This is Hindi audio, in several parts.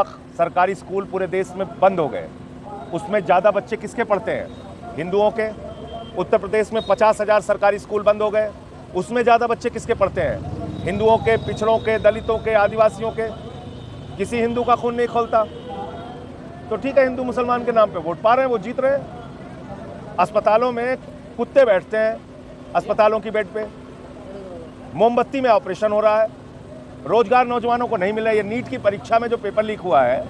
लाख सरकारी स्कूल पूरे देश में बंद हो गए। उसमें ज़्यादा बच्चे किसके पढ़ते हैं? हिंदुओं के। उत्तर प्रदेश में 50,000 सरकारी स्कूल बंद हो गए, उसमें ज़्यादा बच्चे किसके पढ़ते हैं? हिंदुओं के, पिछड़ों के, दलितों के, आदिवासियों के। किसी हिंदू का खून नहीं खौलता। तो ठीक है, हिंदू मुसलमान के नाम पे वोट पा रहे हैं, वो जीत रहे हैं। अस्पतालों में कुत्ते बैठते हैं, अस्पतालों की बेड पे। मोमबत्ती में ऑपरेशन हो रहा है। रोजगार नौजवानों को नहीं मिला। ये नीट की परीक्षा में जो पेपर लीक हुआ है,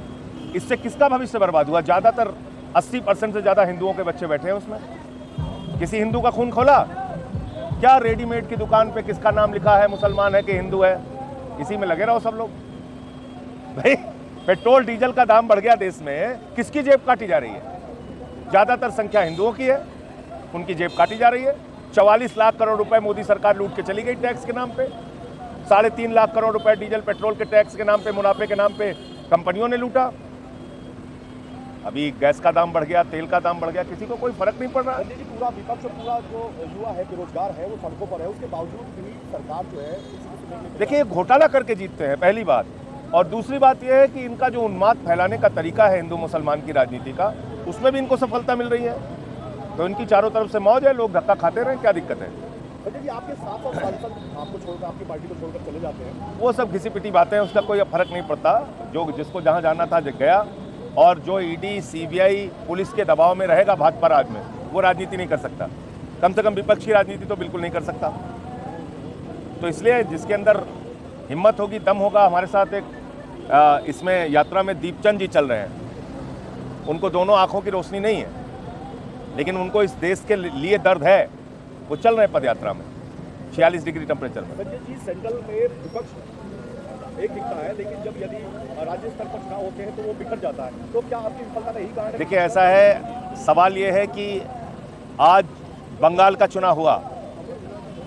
इससे किसका भविष्य बर्बाद हुआ? ज़्यादातर 80% से ज़्यादा हिंदुओं के बच्चे बैठे हैं उसमें। किसी हिंदू का खून खोला? क्या रेडीमेड की दुकान पे किसका नाम लिखा है, मुसलमान है कि हिंदू है? इसी में लगे रहो सब लोग। भाई पेट्रोल डीजल का दाम बढ़ गया देश में, किसकी जेब काटी जा रही है? ज़्यादातर संख्या हिंदुओं की है, उनकी जेब काटी जा रही है। 44 लाख करोड़ रुपए मोदी सरकार लूट के चली गई टैक्स के नाम पे। 3.5 लाख करोड़ रुपए डीजल पेट्रोल के टैक्स के नाम पे, मुनाफे के नाम पे कंपनियों ने लूटा। अभी गैस का दाम बढ़ गया, तेल का दाम बढ़ गया, किसी को कोई फर्क नहीं पड़ रहा है। पूरा विपक्ष, पूरा जो युवा है, बेरोजगार है, वो सड़कों पर है। उसके बावजूद भी सरकार जो है, देखिए, घोटाला करके जीतते हैं, पहली बात। और दूसरी बात यह है कि इनका जो उन्माद फैलाने का तरीका है हिंदू मुसलमान की राजनीति का, उसमें भी इनको सफलता मिल रही है। तो इनकी चारों तरफ से मौज है, लोग धक्का खाते रहे, क्या दिक्कत है? जी, आपके साथ और सांसद आपको छोड़कर, आपकी पार्टी को छोड़कर चले जाते हैं, वो सब घिसी पिटी बातें हैं, उसका कोई फर्क नहीं पड़ता। जो जिसको जहाँ जाना था गया, और जो ईडी, सीबीआई, पुलिस के दबाव में रहेगा भाजपा राज में, वो राजनीति नहीं कर सकता। कम से कम विपक्ष की राजनीति तो बिल्कुल नहीं कर सकता। तो इसलिए जिसके अंदर हिम्मत होगी, दम होगा। हमारे साथ एक इसमें यात्रा में दीपचंद जी चल रहे हैं। उनको दोनों आंखों की रोशनी नहीं है, लेकिन उनको इस देश के लिए दर्द है। वो चल रहे हैं पद यात्रा में 46 डिग्री टेम्परेचर में। संजय जी, सेंट्रल में विपक्ष एक दिखता है, लेकिन जब यदि राज्य स्तर पर चुनाव होते हैं तो वो बिखर जाता है। तो क्या आपकी विफलता का यही कारण है? देखिए, ऐसा है, सवाल ये है कि आज बंगाल का चुनाव हुआ,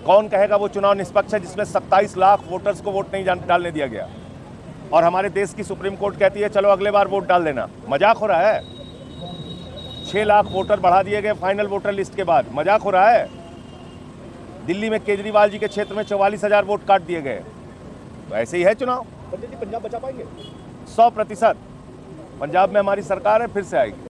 कौन कहेगा वो चुनाव निष्पक्ष है जिसमें 27 लाख वोटर्स को वोट नहीं डालने दिया गया? और हमारे देश की सुप्रीम कोर्ट कहती है चलो अगले बार वोट डाल देना। मजाक हो रहा है? 6 लाख वोटर बढ़ा दिए गए फाइनल वोटर लिस्ट के बाद। मजाक हो रहा है? दिल्ली में केजरीवाल जी के क्षेत्र में 44,000 वोट काट दिए गए। तो ऐसे ही है चुनाव। पंजाब बचा पाएंगे? 100%। पंजाब में हमारी सरकार है, फिर से आएगी।